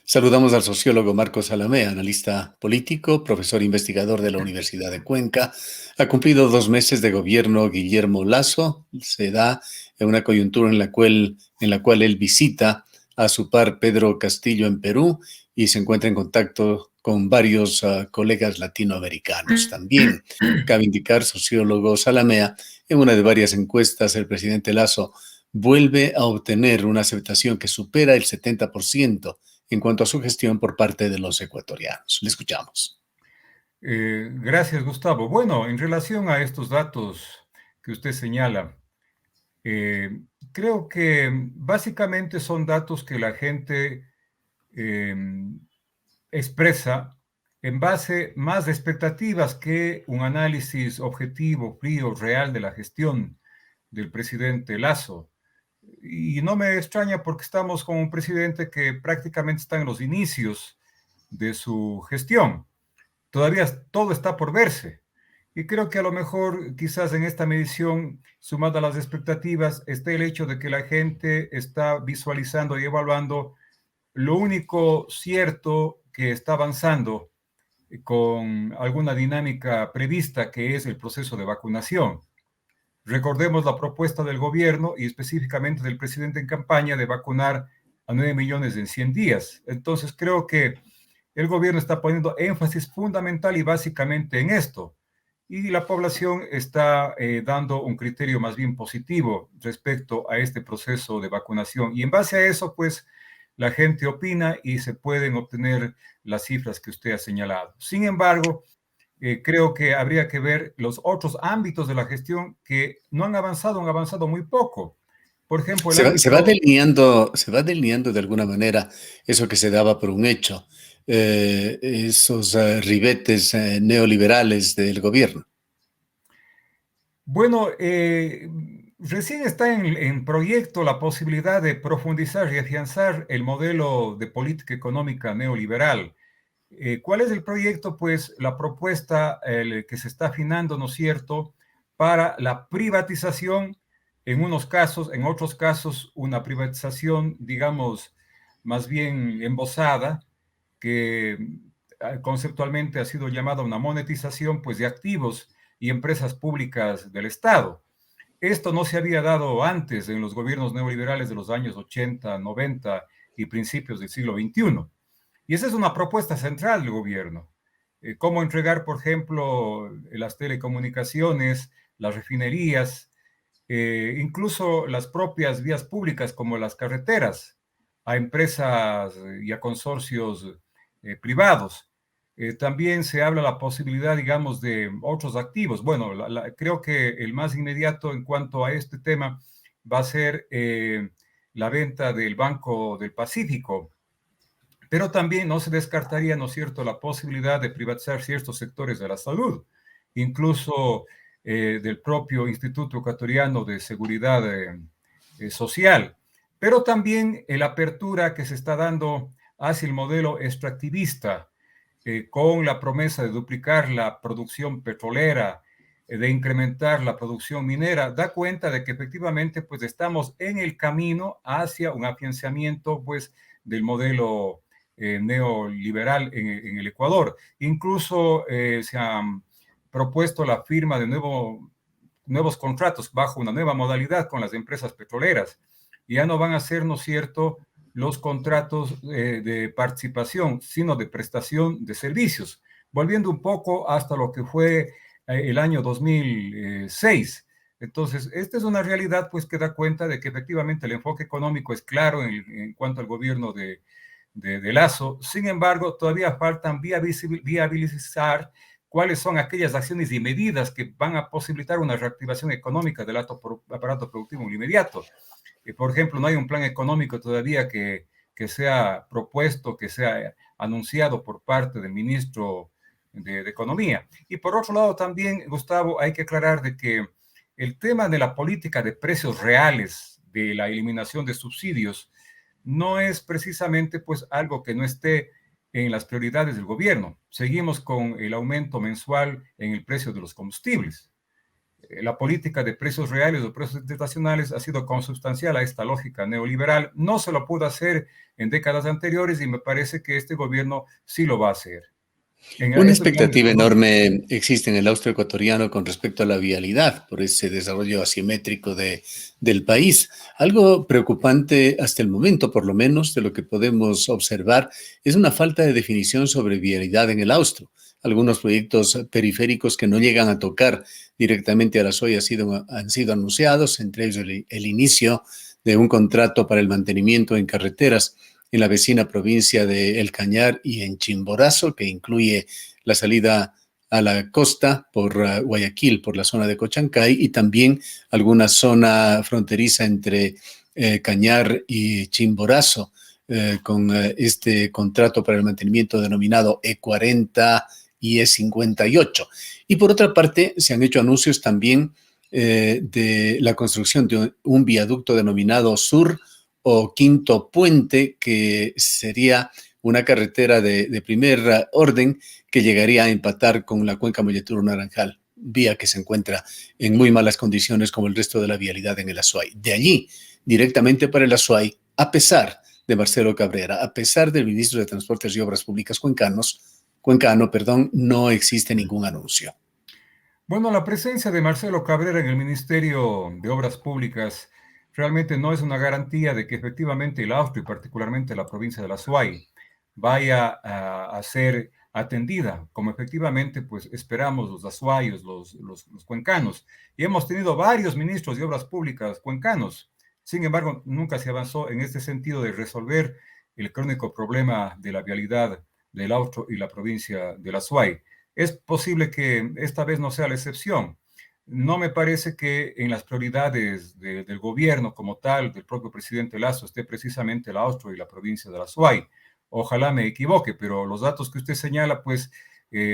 Saludamos al sociólogo Marcos Salamé, analista político, profesor investigador de la Universidad de Cuenca. Ha cumplido 2 meses de gobierno Guillermo Lasso. Se da en una coyuntura en la cual él visita a su par Pedro Castillo en Perú y se encuentra en contacto con varios colegas latinoamericanos. También cabe indicar, sociólogo Salamea, en una de varias encuestas el presidente Lasso vuelve a obtener una aceptación que supera el 70% en cuanto a su gestión por parte de los ecuatorianos. Le escuchamos. Gracias, Gustavo. Bueno, en relación a estos datos que usted señala, eh, creo que básicamente son datos que la gente eh, expresa en base más de expectativas que un análisis objetivo, frío, real de la gestión del presidente Lasso. Y no me extraña porque estamos con un presidente que prácticamente está en los inicios de su gestión. Todavía todo está por verse. Y creo que a lo mejor quizás en esta medición, sumada a las expectativas, esté el hecho de que la gente está visualizando y evaluando lo único cierto que está avanzando con alguna dinámica prevista, que es el proceso de vacunación. Recordemos la propuesta del gobierno y específicamente del presidente en campaña de vacunar a 9 millones en 100 días. Entonces creo que el gobierno está poniendo énfasis fundamental y básicamente en esto. Y la población está dando un criterio más bien positivo respecto a este proceso de vacunación. Y en base a eso, pues, la gente opina y se pueden obtener las cifras que usted ha señalado. Sin embargo, creo que habría que ver los otros ámbitos de la gestión que no han avanzado muy poco. Por ejemplo, el ámbito. Se va delineando de alguna manera eso que se daba por un hecho, esos ribetes neoliberales del gobierno. Bueno, recién está en proyecto la posibilidad de profundizar y afianzar el modelo de política económica neoliberal. ¿Cuál es el proyecto? Pues la propuesta que se está afinando, ¿no es cierto?, para la privatización en unos casos, en otros casos una privatización, digamos, más bien embosada, que conceptualmente ha sido llamada una monetización, pues, de activos y empresas públicas del Estado. Esto no se había dado antes en los gobiernos neoliberales de los años 80, 90 y principios del siglo XXI. Y esa es una propuesta central del gobierno. Cómo entregar, por ejemplo, las telecomunicaciones, las refinerías, incluso las propias vías públicas como las carreteras, a empresas y a consorcios privados. También se habla la posibilidad, digamos, de otros activos. Bueno, creo que el más inmediato en cuanto a este tema va a ser la venta del Banco del Pacífico, pero también no se descartaría, ¿no es cierto?, la posibilidad de privatizar ciertos sectores de la salud, incluso del propio Instituto Ecuatoriano de Seguridad Social, pero también la apertura que se está dando hacia el modelo extractivista, con la promesa de duplicar la producción petrolera, de incrementar la producción minera, da cuenta de que efectivamente pues estamos en el camino hacia un afianzamiento pues del modelo neoliberal en el Ecuador. Incluso se han propuesto la firma de nuevos contratos bajo una nueva modalidad con las empresas petroleras. Ya no van a ser, ¿no es cierto?, los contratos de participación, sino de prestación de servicios, volviendo un poco hasta lo que fue el año 2006. Entonces, esta es una realidad pues que da cuenta de que efectivamente el enfoque económico es claro en cuanto al gobierno de Lasso. Sin embargo, todavía faltan viabilizar cuáles son aquellas acciones y medidas que van a posibilitar una reactivación económica del aparato productivo inmediato. Por ejemplo, no hay un plan económico todavía que sea propuesto, que sea anunciado por parte del ministro de Economía. Y por otro lado también, Gustavo, hay que aclarar de que el tema de la política de precios reales, de la eliminación de subsidios, no es precisamente pues algo que no esté en las prioridades del gobierno. Seguimos con el aumento mensual en el precio de los combustibles. La política de precios reales o precios internacionales ha sido consubstancial a esta lógica neoliberal. No se lo pudo hacer en décadas anteriores y me parece que este gobierno sí lo va a hacer. En Una estos planes expectativa económicos. enorme existe en el austroecuatoriano con respecto a la vialidad por ese desarrollo asimétrico del país. Algo preocupante hasta el momento, por lo menos, de lo que podemos observar, es una falta de definición sobre vialidad en el austro. Algunos proyectos periféricos que no llegan a tocar directamente a la SOI han sido anunciados, entre ellos el inicio de un contrato para el mantenimiento en carreteras en la vecina provincia de El Cañar y en Chimborazo, que incluye la salida a la costa por Guayaquil, por la zona de Cochancay, y también alguna zona fronteriza entre Cañar y Chimborazo, con este contrato para el mantenimiento denominado E40 y E58. Y por otra parte, se han hecho anuncios también de la construcción de un viaducto denominado Sur o Quinto Puente, que sería una carretera de primer orden que llegaría a empatar con la cuenca Molleturo-Naranjal, vía que se encuentra en muy malas condiciones como el resto de la vialidad en el Azuay. De allí, directamente para el Azuay, a pesar de Marcelo Cabrera, a pesar del ministro de Transportes y Obras Públicas cuencano, no existe ningún anuncio. Bueno, la presencia de Marcelo Cabrera en el Ministerio de Obras Públicas realmente no es una garantía de que efectivamente el Austro y particularmente la provincia de la Azuay vaya a ser atendida, como efectivamente pues esperamos los azuayos, los cuencanos. Y hemos tenido varios ministros de Obras Públicas cuencanos. Sin embargo, nunca se avanzó en este sentido de resolver el crónico problema de la vialidad del Austro y la provincia de la Azuay. Es posible que esta vez no sea la excepción. No me parece que en las prioridades del gobierno como tal, del propio presidente Lasso, esté precisamente el Austro y la provincia de la Azuay. Ojalá me equivoque, pero los datos que usted señala, pues,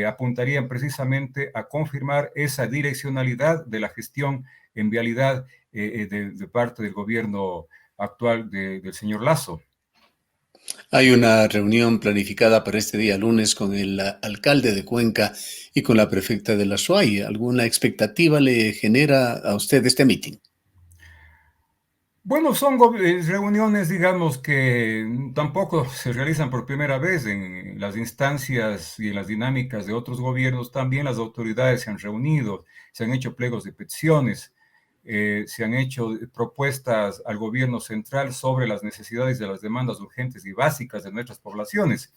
apuntarían precisamente a confirmar esa direccionalidad de la gestión en vialidad de parte del gobierno actual del señor Lasso. Hay una reunión planificada para este día lunes con el alcalde de Cuenca y con la prefecta de la SUAY. ¿Alguna expectativa le genera a usted este meeting? Bueno, son reuniones, digamos, que tampoco se realizan por primera vez en las instancias y en las dinámicas de otros gobiernos. También las autoridades se han reunido, se han hecho pliegos de peticiones, se han hecho propuestas al gobierno central sobre las necesidades de las demandas urgentes y básicas de nuestras poblaciones.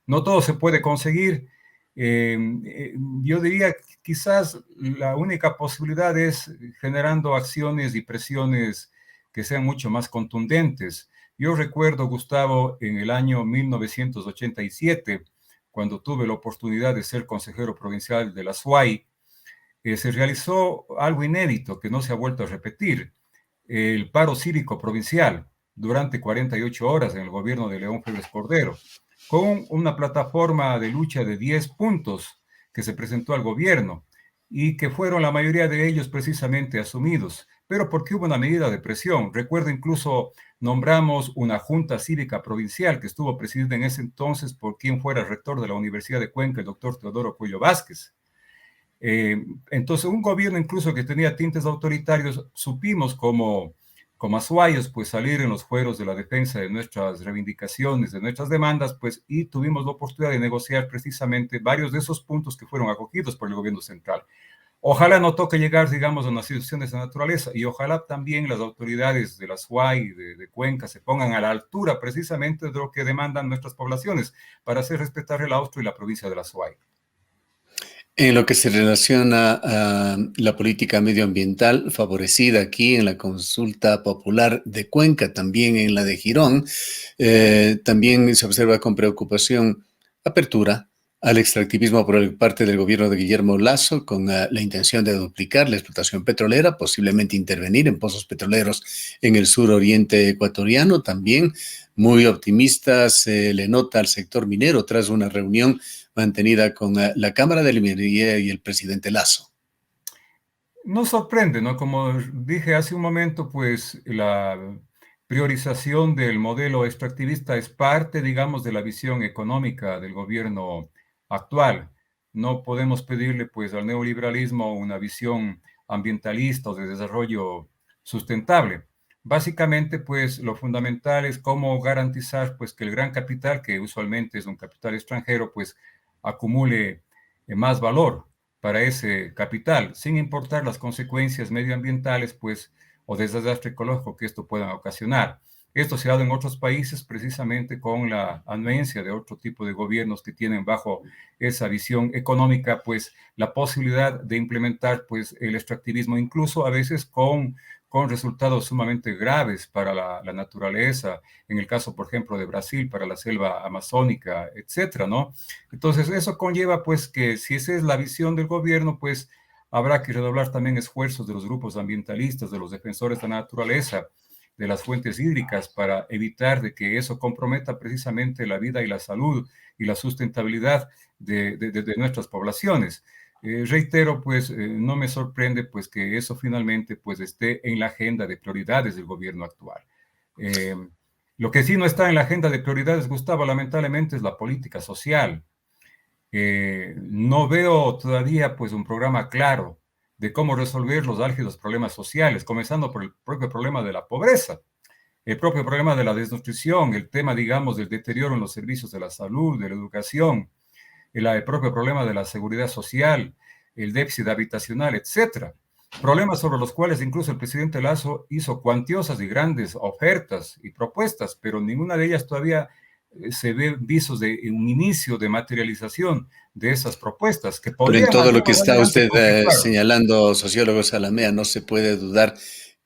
No todo se puede conseguir. Yo diría que quizás la única posibilidad es generando acciones y presiones que sean mucho más contundentes. Yo recuerdo, Gustavo, en el año 1987, cuando tuve la oportunidad de ser consejero provincial de la SUAY, se realizó algo inédito que no se ha vuelto a repetir, el paro cívico provincial durante 48 horas en el gobierno de León Febres Cordero, con una plataforma de lucha de 10 puntos que se presentó al gobierno y que fueron la mayoría de ellos precisamente asumidos, pero porque hubo una medida de presión. Recuerdo incluso nombramos una junta cívica provincial que estuvo presidida en ese entonces por quien fuera rector de la Universidad de Cuenca, el doctor Teodoro Cuello Vázquez. Entonces, un gobierno incluso que tenía tintes autoritarios, supimos como azuayos, pues salir en los fueros de la defensa de nuestras reivindicaciones, de nuestras demandas, pues, y tuvimos la oportunidad de negociar precisamente varios de esos puntos que fueron acogidos por el gobierno central. Ojalá no toque llegar, digamos, a una situación de esa naturaleza y ojalá también las autoridades de la SUAY, de Cuenca, se pongan a la altura precisamente de lo que demandan nuestras poblaciones para hacer respetar el Austro y la provincia de la SUAY. En lo que se relaciona a la política medioambiental favorecida aquí en la consulta popular de Cuenca, también en la de Girón, también se observa con preocupación apertura al extractivismo por parte del gobierno de Guillermo Lasso con la intención de duplicar la explotación petrolera, posiblemente intervenir en pozos petroleros en el suroriente ecuatoriano. También muy optimista se le nota al sector minero tras una reunión mantenida con la Cámara de Minería y el presidente Lasso. Nos sorprende, ¿no? Como dije hace un momento, pues la priorización del modelo extractivista es parte, digamos, de la visión económica del gobierno actual. No podemos pedirle, pues, al neoliberalismo una visión ambientalista o de desarrollo sustentable. Básicamente, pues lo fundamental es cómo garantizar pues que el gran capital, que usualmente es un capital extranjero, pues acumule más valor para ese capital, sin importar las consecuencias medioambientales, pues, o de desastre ecológico que esto pueda ocasionar. Esto se ha dado en otros países precisamente con la anuencia de otro tipo de gobiernos que tienen bajo esa visión económica, pues, la posibilidad de implementar, pues, el extractivismo, incluso a veces con resultados sumamente graves para la naturaleza, en el caso, por ejemplo, de Brasil, para la selva amazónica, etcétera, ¿no? Entonces, eso conlleva, pues, que si esa es la visión del gobierno, pues, habrá que redoblar también esfuerzos de los grupos ambientalistas, de los defensores de la naturaleza, de las fuentes hídricas, para evitar de que eso comprometa precisamente la vida y la salud y la sustentabilidad de nuestras poblaciones. Reitero, pues no me sorprende pues que eso finalmente pues esté en la agenda de prioridades del gobierno actual. Lo que sí no está en la agenda de prioridades, Gustavo, lamentablemente es la política social. No veo todavía pues un programa claro de cómo resolver los álgidos problemas sociales, comenzando por el propio problema de la pobreza, el propio problema de la desnutrición, el tema, digamos, del deterioro en los servicios de la salud, de la educación, el propio problema de la seguridad social, el déficit habitacional, etcétera. Problemas sobre los cuales incluso el presidente Lasso hizo cuantiosas y grandes ofertas y propuestas, pero ninguna de ellas todavía se ve visos de un inicio de materialización de esas propuestas que Pero en podrían todo lo que algunos está adelante usted contemplar. señalando, sociólogo Salamea, no se puede dudar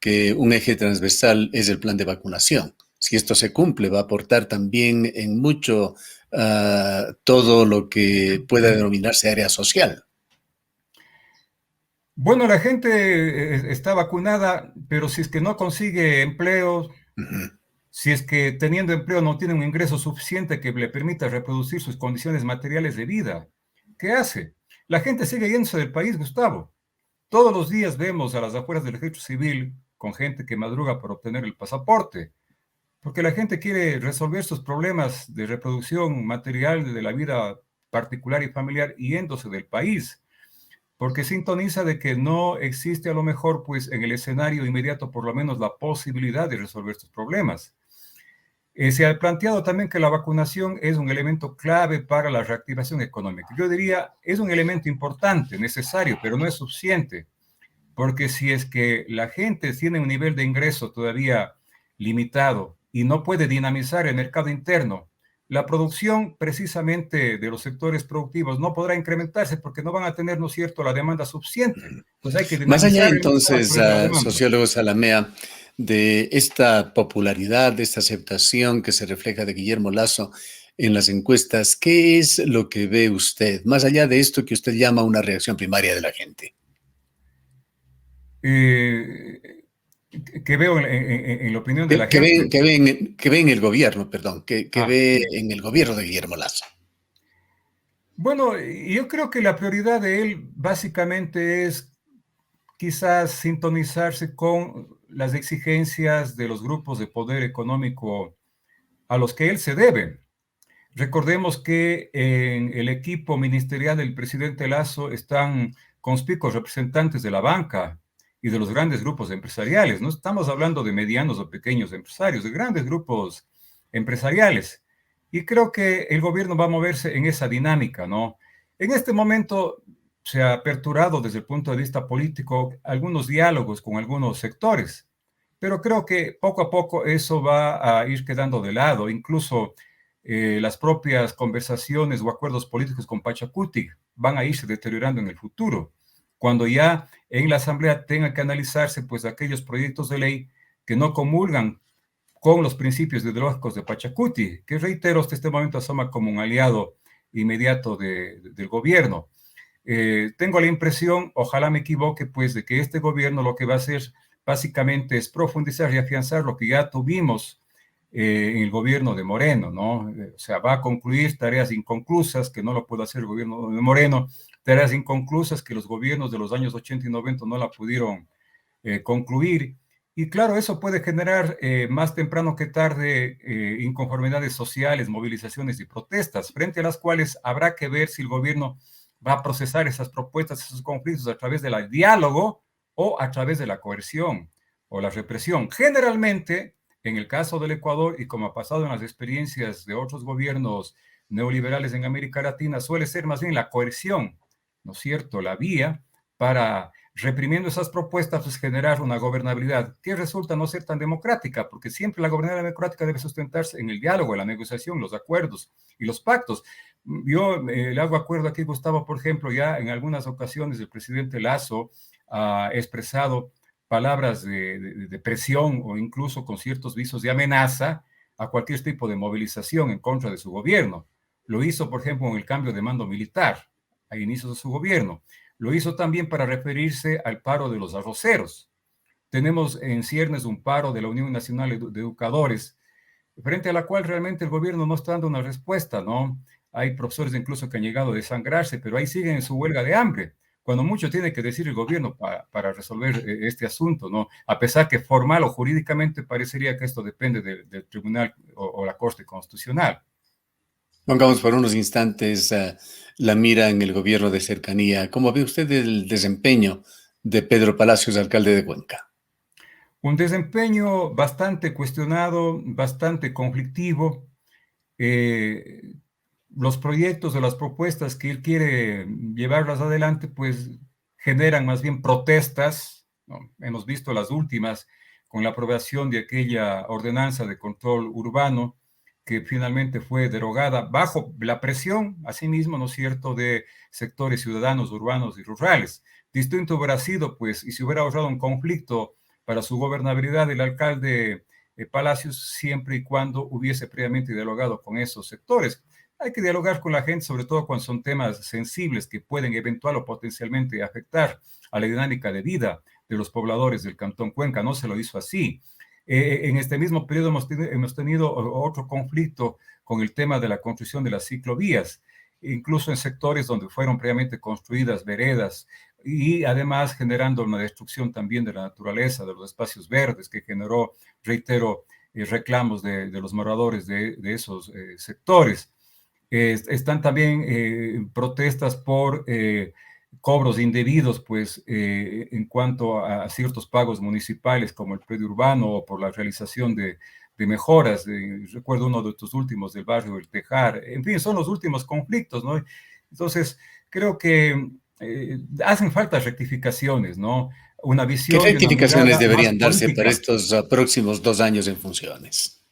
que un eje transversal es el plan de vacunación. Si esto se cumple, va a aportar también en mucho todo lo que pueda denominarse área social. Bueno, la gente está vacunada, pero si es que no consigue empleo, Ujú. si es que teniendo empleo no tiene un ingreso suficiente que le permita reproducir sus condiciones materiales de vida, ¿qué hace? La gente sigue yéndose del país, Gustavo. Todos los días vemos a las afueras del registro civil con gente que madruga por obtener el pasaporte, porque la gente quiere resolver sus problemas de reproducción material de la vida particular y familiar yéndose del país, porque sintoniza de que no existe a lo mejor, pues en el escenario inmediato, por lo menos la posibilidad de resolver sus problemas. Se ha planteado también que la vacunación es un elemento clave para la reactivación económica. Yo diría, es un elemento importante, necesario, pero no es suficiente, porque si es que la gente tiene un nivel de ingreso todavía limitado y no puede dinamizar el mercado interno, la producción precisamente de los sectores productivos no podrá incrementarse porque no van a tener, ¿no es cierto?, la demanda suficiente. Entonces hay que Más allá dinamizar el mercado a entonces, través de la demanda. sociólogo Salamea, de esta popularidad, de esta aceptación que se refleja de Guillermo Lasso en las encuestas, ¿qué es lo que ve usted, más allá de esto que usted llama una reacción primaria de la gente? Eh, que veo en la opinión de la Que gente. ve, que ve que ve en el gobierno, perdón, que Ah, ve en el gobierno de Guillermo Lasso. bueno, yo creo que la prioridad de él básicamente es quizás sintonizarse con las exigencias de los grupos de poder económico a los que él se debe. Recordemos que en el equipo ministerial del presidente Lasso están conspicuos representantes de la banca y de los grandes grupos empresariales. No estamos hablando de medianos o pequeños empresarios, de grandes grupos empresariales. Y creo que el gobierno va a moverse en esa dinámica, ¿no? En este momento se ha aperturado desde el punto de vista político algunos diálogos con algunos sectores, pero creo que poco a poco eso va a ir quedando de lado. Incluso las propias conversaciones o acuerdos políticos con Pachacuti van a irse deteriorando en el futuro, cuando ya en la Asamblea tengan que analizarse pues aquellos proyectos de ley que no comulgan con los principios ideológicos de Pachacuti, que reitero, hasta este momento asoma como un aliado inmediato del gobierno. Tengo la impresión, ojalá me equivoque, pues de que este gobierno lo que va a hacer básicamente es profundizar y afianzar lo que ya tuvimos en el gobierno de Moreno, ¿no? O sea, va a concluir tareas inconclusas que no lo puede hacer el gobierno de Moreno, tareas inconclusas que los gobiernos de los años 80 y 90 no la pudieron concluir. Y claro, eso puede generar más temprano que tarde inconformidades sociales, movilizaciones y protestas, frente a las cuales habrá que ver si el gobierno va a procesar esas propuestas, esos conflictos a través del diálogo o a través de la coerción o la represión. Generalmente, en el caso del Ecuador, y como ha pasado en las experiencias de otros gobiernos neoliberales en América Latina, suele ser más bien la coerción, ¿no es cierto?, la vía para, reprimiendo esas propuestas, pues generar una gobernabilidad que resulta no ser tan democrática, porque siempre la gobernabilidad democrática debe sustentarse en el diálogo, la negociación, los acuerdos y los pactos. Yo le hago acuerdo aquí, Gustavo, por ejemplo, ya en algunas ocasiones el presidente Lasso ha expresado palabras de presión o incluso con ciertos visos de amenaza a cualquier tipo de movilización en contra de su gobierno. Lo hizo, por ejemplo, en el cambio de mando militar a inicios de su gobierno. Lo hizo también para referirse al paro de los arroceros. Tenemos en ciernes un paro de la Unión Nacional de Educadores, frente a la cual realmente el gobierno no está dando una respuesta, ¿no? Hay profesores incluso que han llegado a desangrarse, pero ahí siguen en su huelga de hambre, cuando mucho tiene que decir el gobierno para resolver este asunto, ¿no? A pesar que formal o jurídicamente parecería que esto depende del tribunal o la Corte Constitucional. Pongamos por unos instantes la mira en el gobierno de cercanía. ¿Cómo ve usted el desempeño de Pedro Palacios, alcalde de Cuenca? Un desempeño bastante cuestionado, bastante conflictivo. Eh, los proyectos o las propuestas que él quiere llevarlas adelante, pues generan más bien protestas, ¿no? Hemos visto las últimas con la aprobación de aquella ordenanza de control urbano que finalmente fue derogada bajo la presión, asimismo, ¿no es cierto?, de sectores ciudadanos urbanos y rurales. Distinto hubiera sido, pues, y se hubiera ahorrado un conflicto para su gobernabilidad el alcalde Palacios, siempre y cuando hubiese previamente dialogado con esos sectores. Hay que dialogar con la gente, sobre todo cuando son temas sensibles que pueden eventual o potencialmente afectar a la dinámica de vida de los pobladores del Cantón Cuenca. No se lo hizo así. En este mismo periodo hemos tenido otro conflicto con el tema de la construcción de las ciclovías, incluso en sectores donde fueron previamente construidas veredas, y además generando una destrucción también de la naturaleza, de los espacios verdes, que generó, reitero, reclamos de los moradores de esos sectores. Están también protestas por cobros indebidos, pues, en cuanto a ciertos pagos municipales, como el predio urbano, o por la realización de mejoras. Recuerdo uno de estos últimos del barrio El Tejar. En fin, son los últimos conflictos, ¿no? Entonces, creo que hacen falta rectificaciones, ¿no? Una ¿Qué visión y una rectificaciones mirada más deberían darse para política. estos próximos 2 años en funciones?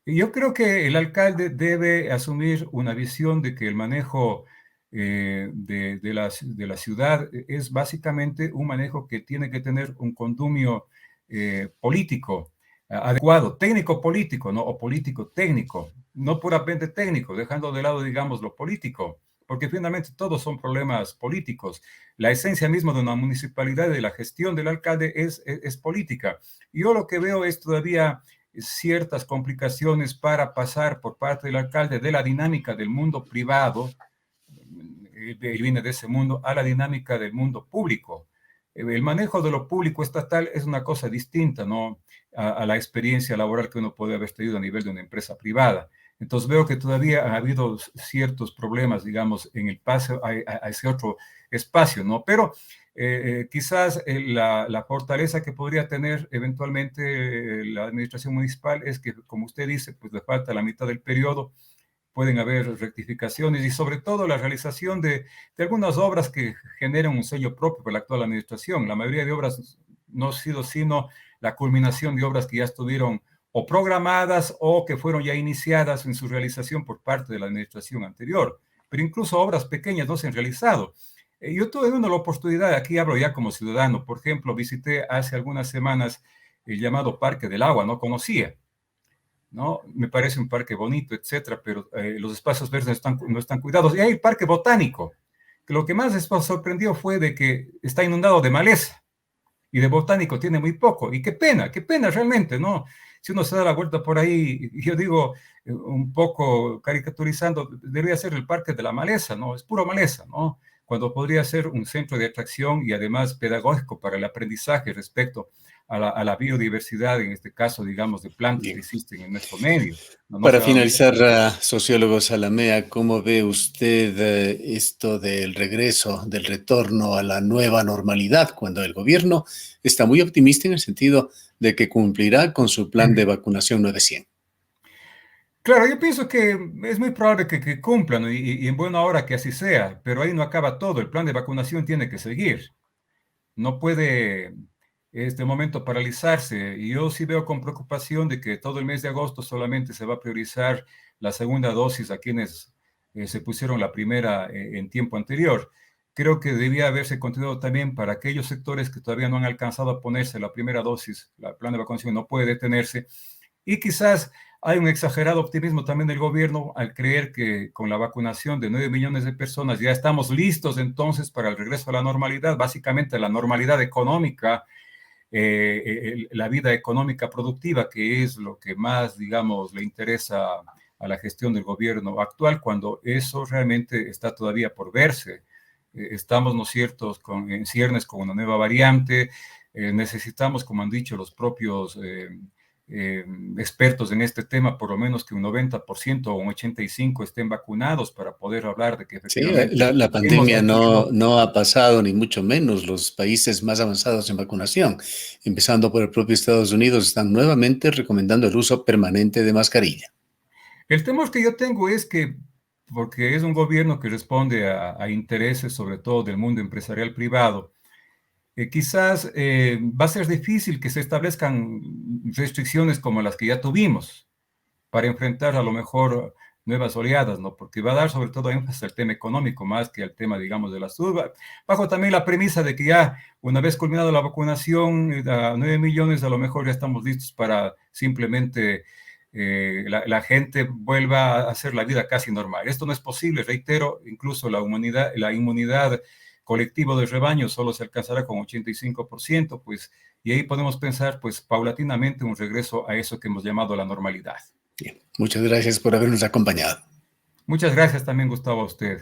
Y yo creo que el alcalde debe asumir una visión de que el manejo de la ciudad es básicamente un manejo que tiene que tener un condumio político adecuado, técnico-político, ¿no? O político-técnico, no puramente técnico, dejando de lado, digamos, lo político, porque finalmente todos son problemas políticos. La esencia misma de una municipalidad y de la gestión del alcalde es política. Yo lo que veo es todavía ciertas complicaciones para pasar por parte del alcalde de la dinámica del mundo privado, viene de ese mundo, a la dinámica del mundo público. El manejo de lo público estatal es una cosa distinta, ¿no?, a la experiencia laboral que uno puede haber tenido a nivel de una empresa privada. Entonces veo que todavía ha habido ciertos problemas, digamos, en el paso a ese otro espacio, ¿no? Pero quizás la fortaleza que podría tener eventualmente la administración municipal es que, como usted dice, pues le falta la mitad del periodo, pueden haber rectificaciones y sobre todo la realización de algunas obras que generan un sello propio para la actual administración. La mayoría de obras no ha sido sino la culminación de obras que ya estuvieron o programadas o que fueron ya iniciadas en su realización por parte de la administración anterior. Pero incluso obras pequeñas no se han realizado. Yo tuve una oportunidad, aquí hablo ya como ciudadano, por ejemplo, visité hace algunas semanas el llamado Parque del Agua, no conocía, ¿no? Me parece un parque bonito, etcétera, pero los espacios verdes no están cuidados. Y hay el Parque Botánico, que lo que más les sorprendió fue de que está inundado de maleza y de botánico tiene muy poco. Y qué pena realmente, ¿no? Si uno se da la vuelta por ahí, yo digo, un poco caricaturizando, debería ser el Parque de la Maleza, ¿no? Es puro maleza, ¿no? cuando podría ser un centro de atracción y además pedagógico para el aprendizaje respecto a la biodiversidad, en este caso, digamos, de plantas que Bien. existen en nuestro medio. No Para se va a olvidar. finalizar, sociólogo Salamea, ¿cómo ve usted esto del regreso, del retorno a la nueva normalidad, cuando el gobierno está muy optimista en el sentido de que cumplirá con su plan de vacunación 900? Claro, yo pienso que es muy probable que cumplan y en buena hora que así sea, pero ahí no acaba todo. El plan de vacunación tiene que seguir. No puede este momento paralizarse. Y yo sí veo con preocupación de que todo el mes de agosto solamente se va a priorizar la segunda dosis a quienes se pusieron la primera en tiempo anterior. Creo que debía haberse continuado también para aquellos sectores que todavía no han alcanzado a ponerse la primera dosis. El plan de vacunación no puede detenerse. Y quizás hay un exagerado optimismo también del gobierno al creer que con la vacunación de 9 millones de personas ya estamos listos entonces para el regreso a la normalidad, básicamente la normalidad económica, la vida económica productiva, que es lo que más, digamos, le interesa a la gestión del gobierno actual, cuando eso realmente está todavía por verse. Estamos, ¿no es cierto?, en ciernes con una nueva variante. Necesitamos, como han dicho los propios expertos en este tema, por lo menos que un 90% o un 85% estén vacunados para poder hablar de que Sí, efectivamente la hemos pandemia cumplido. no ha pasado, ni mucho menos. Los países más avanzados en vacunación, empezando por el propio Estados Unidos, están nuevamente recomendando el uso permanente de mascarilla. El temor que yo tengo es que, porque es un gobierno que responde a intereses, sobre todo del mundo empresarial privado, quizás va a ser difícil que se establezcan restricciones como las que ya tuvimos para enfrentar a lo mejor nuevas oleadas, ¿no? Porque va a dar sobre todo énfasis al tema económico más que al tema, digamos, de la salud, bajo también la premisa de que ya una vez culminada la vacunación a 9 millones, a lo mejor ya estamos listos para simplemente la gente vuelva a hacer la vida casi normal. Esto no es posible, reitero, incluso la inmunidad colectiva del rebaño solo se alcanzará con 85%, pues, y ahí podemos pensar, pues, paulatinamente un regreso a eso que hemos llamado la normalidad. Bien, muchas gracias por habernos acompañado. Muchas gracias también, Gustavo, a usted.